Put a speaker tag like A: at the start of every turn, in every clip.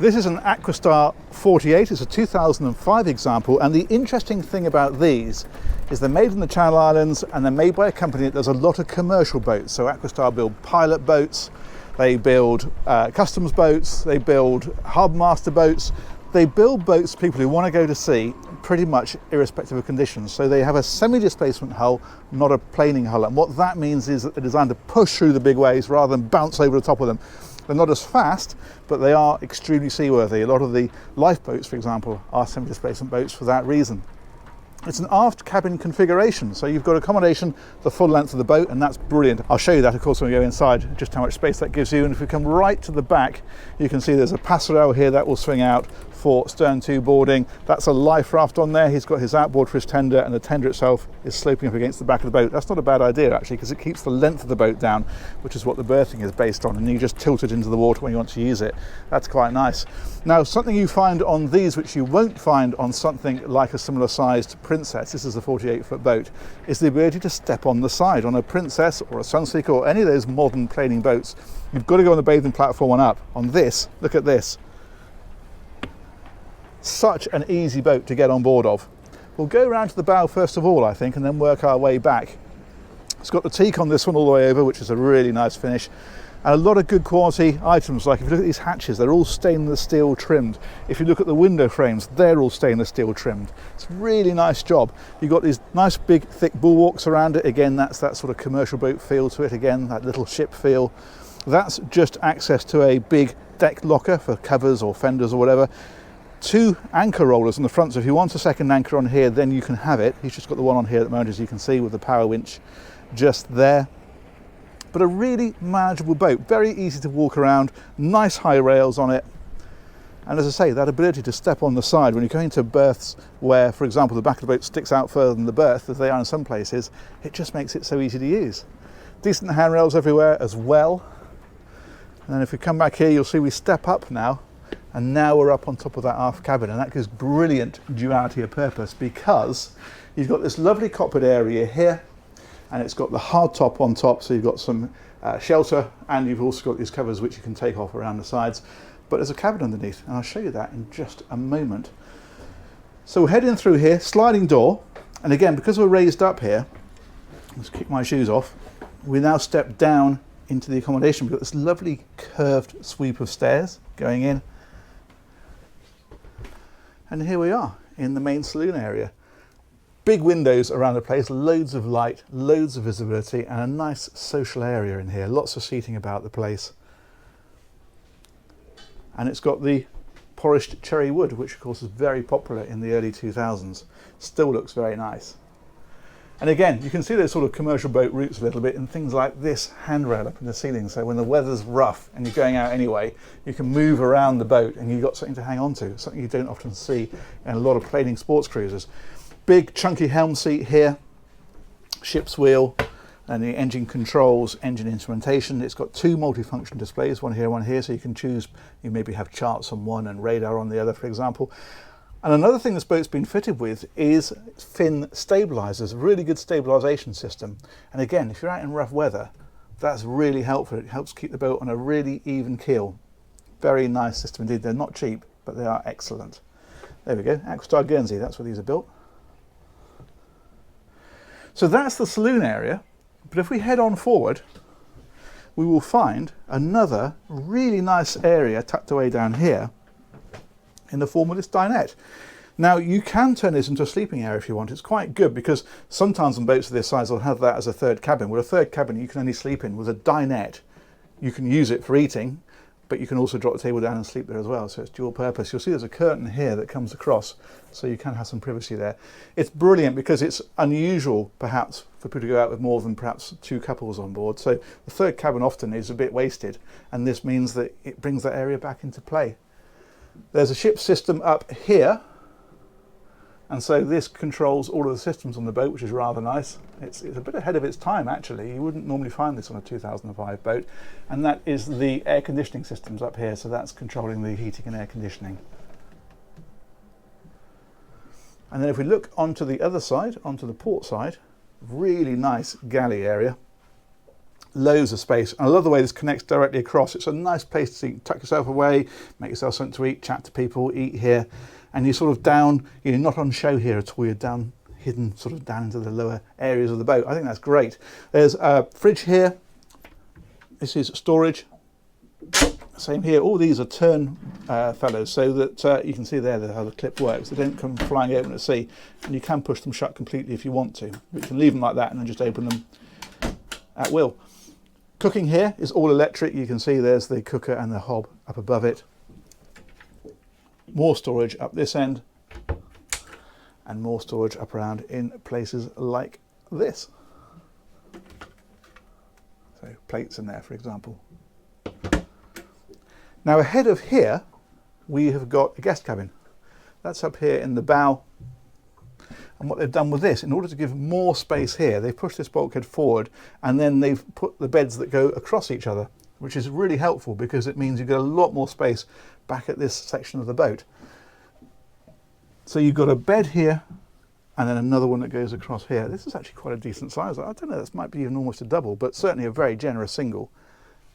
A: This is an Aquastar 48, it's a 2005 example, and the interesting thing about these is they're made in the Channel Islands and they're made by a company that does a lot of commercial boats. So Aquastar build pilot boats, they build customs boats, they build harbour master boats, they build boats for people who want to go to sea pretty much irrespective of conditions. So they have a semi-displacement hull, not a planing hull, and what that means is that they're designed to push through the big waves rather than bounce over the top of them. They're not as fast, but they are extremely seaworthy. A lot of the lifeboats, for example, are semi-displacement boats for that reason. It's an aft cabin configuration, so you've got accommodation the full length of the boat, and that's brilliant. I'll show you that, of course, when we go inside, just how much space that gives you. And if we come right to the back, you can see there's a passerelle here that will swing out for stern to boarding. That's a life raft on there. He's got his outboard for his tender, and the tender itself is sloping up against the back of the boat. That's not a bad idea, actually, because it keeps the length of the boat down, which is what the berthing is based on, and you just tilt it into the water when you want to use it. That's quite nice. Now, something you find on these, which you won't find on something like a similar sized Princess, this is a 48-foot boat, is the ability to step on the side. On a Princess or a Sunseeker or any of those modern planing boats, you've got to go on the bathing platform and up. On this, look at this. Such an easy boat to get on board of. We'll go around to the bow first of all, I think, and then work our way back. It's got the teak on this one all the way over, which is a really nice finish. And a lot of good quality items, like if you look at these hatches, they're all stainless steel trimmed. If you look at the window frames, they're all stainless steel trimmed. It's a really nice job. You've got these nice big thick bulwarks around it. Again, that's that sort of commercial boat feel to it. Again, that little ship feel. That's just access to a big deck locker for covers or fenders or whatever. 2 anchor rollers on the front, so if you want a second anchor on here, then you can have it. He's just got the one on here at the moment, as you can see, with the power winch just there. But a really manageable boat, very easy to walk around, nice high rails on it. And as I say, that ability to step on the side when you're going to berths where, for example, the back of the boat sticks out further than the berth, as they are in some places, it just makes it so easy to use. Decent handrails everywhere as well. And then if we come back here, you'll see we step up now, and now we're up on top of that aft cabin, and that gives brilliant duality of purpose, because you've got this lovely cockpit area here, and it's got the hard top on top, so you've got some shelter, and you've also got these covers which you can take off around the sides, but there's a cabin underneath, and I'll show you that in just a moment. So we're heading through here, sliding door, and again, because we're raised up here, let's kick my shoes off, we now step down into the accommodation. We've got this lovely curved sweep of stairs going in, and here we are in the main saloon area. Big windows around the place, loads of light, loads of visibility, and a nice social area in here. Lots of seating about the place. And it's got the polished cherry wood, which of course is very popular in the early 2000s. Still looks very nice. And again, you can see those sort of commercial boat routes a little bit in things like this handrail up in the ceiling. So when the weather's rough and you're going out anyway, you can move around the boat and you've got something to hang on to, something you don't often see in a lot of planing sports cruisers. Big chunky helm seat here, ship's wheel, and the engine controls, engine instrumentation. It's got 2 multifunction displays, one here, so you can choose, you maybe have charts on one and radar on the other, for example. And another thing this boat's been fitted with is fin stabilizers, a really good stabilization system. And again, if you're out in rough weather, that's really helpful. It helps keep the boat on a really even keel. Very nice system indeed. They're not cheap, but they are excellent. There we go, Aquastar Guernsey, that's where these are built. So that's the saloon area, but if we head on forward, we will find another really nice area tucked away down here in the form of this dinette. Now, you can turn this into a sleeping area if you want. It's quite good, because sometimes on boats of this size they'll have that as a third cabin. With a third cabin you can only sleep in. With a dinette you can use it for eating, but you can also drop the table down and sleep there as well, so it's dual purpose. You'll see there's a curtain here that comes across, so you can have some privacy there. It's brilliant because it's unusual perhaps for people to go out with more than perhaps 2 couples on board, so the third cabin often is a bit wasted, and this means that it brings that area back into play. There's a ship system up here, and so this controls all of the systems on the boat, which is rather nice. It's a bit ahead of its time, actually. You wouldn't normally find this on a 2005 boat. And that is the air conditioning systems up here, so that's controlling the heating and air conditioning. And then if we look onto the other side, onto the port side, really nice galley area. Loads of space, and I love the way this connects directly across. It's a nice place to tuck yourself away, make yourself something to eat, chat to people, eat here, and you're sort of down, you're not on show here at all, you're down, hidden sort of down into the lower areas of the boat. I think that's great. There's a fridge here. This is storage. Same here. All these are turn fellows, so that you can see there how the clip works. They don't come flying open at sea, and you can push them shut completely if you want to. But you can leave them like that and then just open them at will. Cooking here is all electric. You can see there's the cooker and the hob up above it. More storage up this end, and more storage up around in places like this. So plates in there, for example. Now ahead of here, we have got a guest cabin. That's up here in the bow. And what they've done with this, in order to give more space here, they've pushed this bulkhead forward, and then they've put the beds that go across each other, which is really helpful because it means you get a lot more space back at this section of the boat. So you've got a bed here, and then another one that goes across here. This is actually quite a decent size. I don't know, this might be even almost a double, but certainly a very generous single,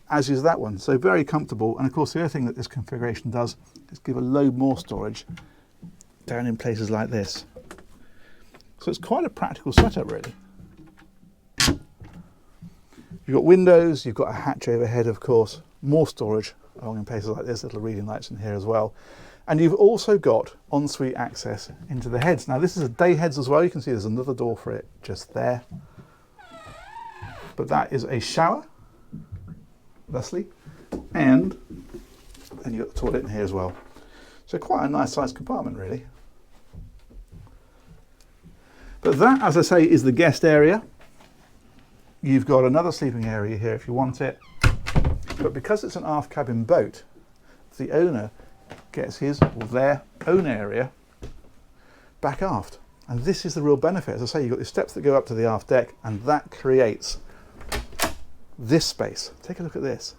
A: as is that one. So very comfortable. And of course, the other thing that this configuration does is give a load more storage down in places like this. So it's quite a practical setup, really. You've got windows, you've got a hatch overhead, of course, more storage along in places like this, little reading lights in here as well. And you've also got ensuite access into the heads. Now this is a day heads as well. You can see there's another door for it just there. But that is a shower, thusly, and then you've got the toilet in here as well. So quite a nice sized compartment, really. But that, as I say, is the guest area. You've got another sleeping area here if you want it. But because it's an aft cabin boat, the owner gets his or their own area back aft. And this is the real benefit. As I say, you've got the steps that go up to the aft deck, and that creates this space. Take a look at this.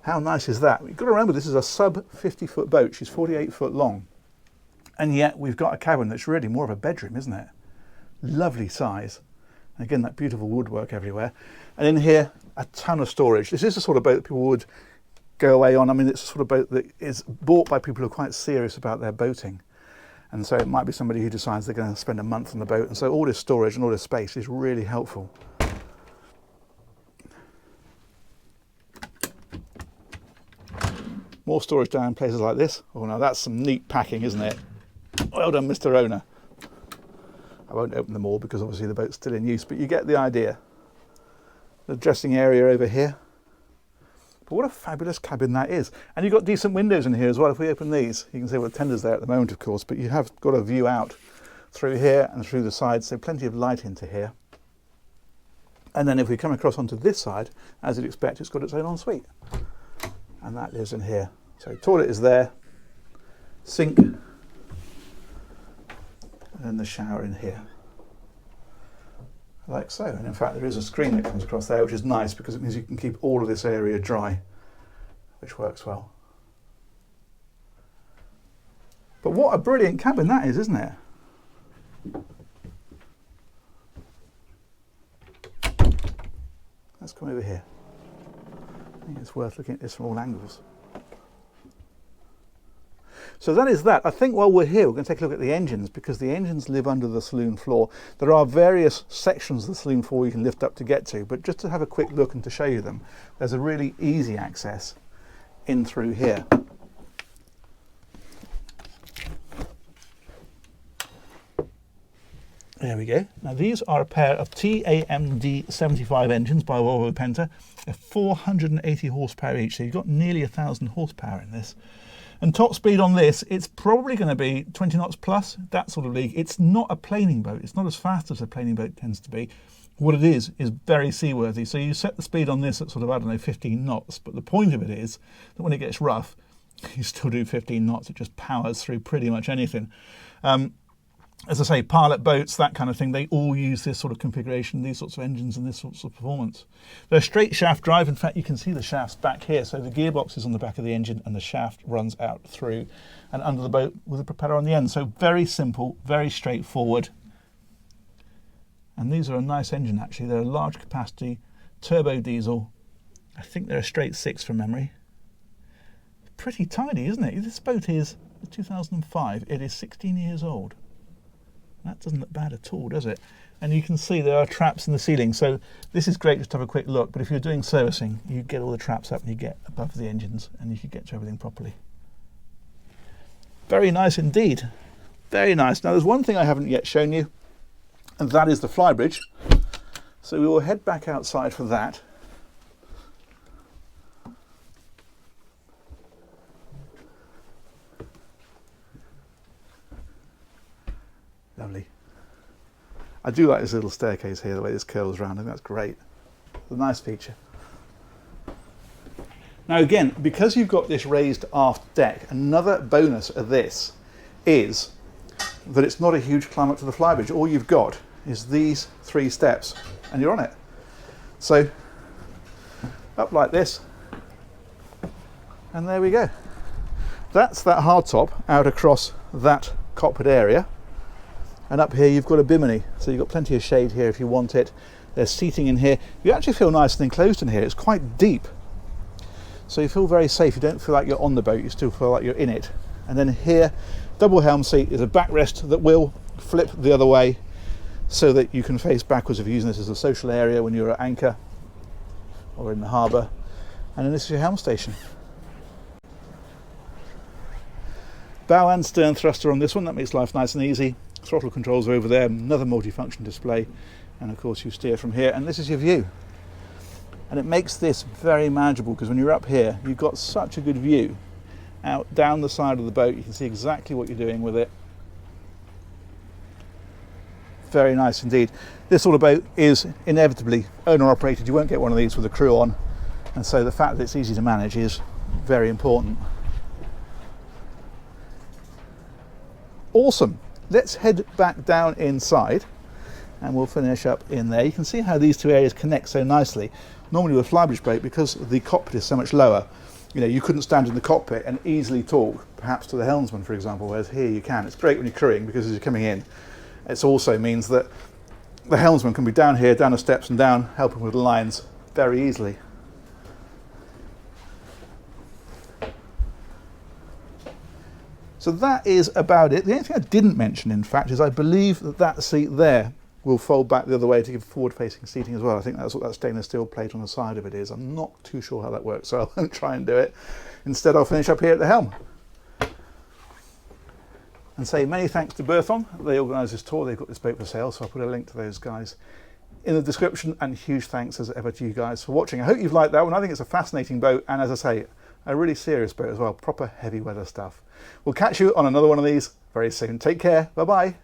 A: How nice is that? You've got to remember, this is a sub 50-foot boat. She's 48 foot long. And yet we've got a cabin that's really more of a bedroom, isn't it? Lovely size. And again, that beautiful woodwork everywhere. And in here, a ton of storage. This is the sort of boat that people would go away on. I mean, it's the sort of boat that is bought by people who are quite serious about their boating. And so it might be somebody who decides they're going to spend a month on the boat. And so all this storage and all this space is really helpful. More storage down in places like this. Oh, now that's some neat packing, isn't it? Well done, Mr. Owner. I won't open them all because obviously the boat's still in use, but you get the idea. The dressing area over here. But what a fabulous cabin that is. And you've got decent windows in here as well. If we open these, you can see what the tender's there at the moment, of course, but you have got a view out through here and through the sides, so plenty of light into here. And then if we come across onto this side, as you'd expect, it's got its own ensuite. And that lives in here. So toilet is there, sink, and then the shower in here. Like so. And in fact, there is a screen that comes across there, which is nice because it means you can keep all of this area dry, which works well. But what a brilliant cabin that is, isn't it? Let's come over here. I think it's worth looking at this from all angles. So that is that. I think while we're here, we're going to take a look at the engines, because the engines live under the saloon floor. There are various sections of the saloon floor you can lift up to get to, but just to have a quick look and to show you them, there's a really easy access in through here. There we go. Now these are a pair of TAMD 75 engines by Volvo Penta. They're 480 horsepower each, so you've got nearly 1,000 horsepower in this. And top speed on this, it's probably going to be 20 knots plus, that sort of league. It's not a planing boat. It's not as fast as a planing boat tends to be. What it is very seaworthy. So you set the speed on this at sort of, I don't know, 15 knots. But the point of it is that when it gets rough, you still do 15 knots. It just powers through pretty much anything. As I say, pilot boats, that kind of thing, they all use this sort of configuration, these sorts of engines and this sorts of performance. They're straight shaft drive. In fact, you can see the shafts back here. So the gearbox is on the back of the engine and the shaft runs out through and under the boat with a propeller on the end. So very simple, very straightforward. And these are a nice engine actually. They're a large capacity turbo diesel. I think they're a straight 6 from memory. Pretty tiny, isn't it? This boat is 2005. It is 16 years old. That doesn't look bad at all, does it? And you can see there are traps in the ceiling. So this is great just to have a quick look. But if you're doing servicing, you get all the traps up and you get above the engines and you can get to everything properly. Very nice indeed. Very nice. Now there's one thing I haven't yet shown you, and that is the flybridge. So we will head back outside for that. Lovely. I do like this little staircase here, the way this curls around. I think that's great. It's a nice feature. Now again, because you've got this raised aft deck, another bonus of this is that it's not a huge climb up to the flybridge. All you've got is these 3 steps and you're on it. So up like this, and there we go. That's that hardtop out across that cockpit area. And up here you've got a Bimini, so you've got plenty of shade here if you want it. There's seating in here. You actually feel nice and enclosed in here. It's quite deep, so you feel very safe. You don't feel like you're on the boat, you still feel like you're in it. And then here, double helm seat is a backrest that will flip the other way so that you can face backwards if you're using this as a social area when you're at anchor or in the harbour. And then this is your helm station. Bow and stern thruster on this one, that makes life nice and easy. Throttle controls are over there, another multifunction display, and of course you steer from here, and this is your view. And it makes this very manageable because when you're up here you've got such a good view out down the side of the boat. You can see exactly what you're doing with it. Very nice indeed. This sort of boat is inevitably owner operated. You won't get one of these with a crew on, and so the fact that it's easy to manage is very important. Awesome. Let's head back down inside and we'll finish up in there. You can see how these 2 areas connect so nicely. Normally with a flybridge boat, because the cockpit is so much lower, you couldn't stand in the cockpit and easily talk perhaps to the helmsman, for example, whereas here you can. It's great when you're crewing because as you're coming in, it also means that the helmsman can be down here, down the steps and down, helping with the lines very easily. So that is about it. The only thing I didn't mention, in fact, is I believe that that seat there will fold back the other way to give forward-facing seating as well. I think that's what that stainless steel plate on the side of it is. I'm not too sure how that works, so I won't try and do it. Instead, I'll finish up here at the helm. And say many thanks to Berthon. They organised this tour. They've got this boat for sale, so I'll put a link to those guys in the description. And huge thanks as ever to you guys for watching. I hope you've liked that one. I think it's a fascinating boat, and as I say, a really serious boat as well. Proper heavy weather stuff. We'll catch you on another one of these very soon. Take care. Bye-bye.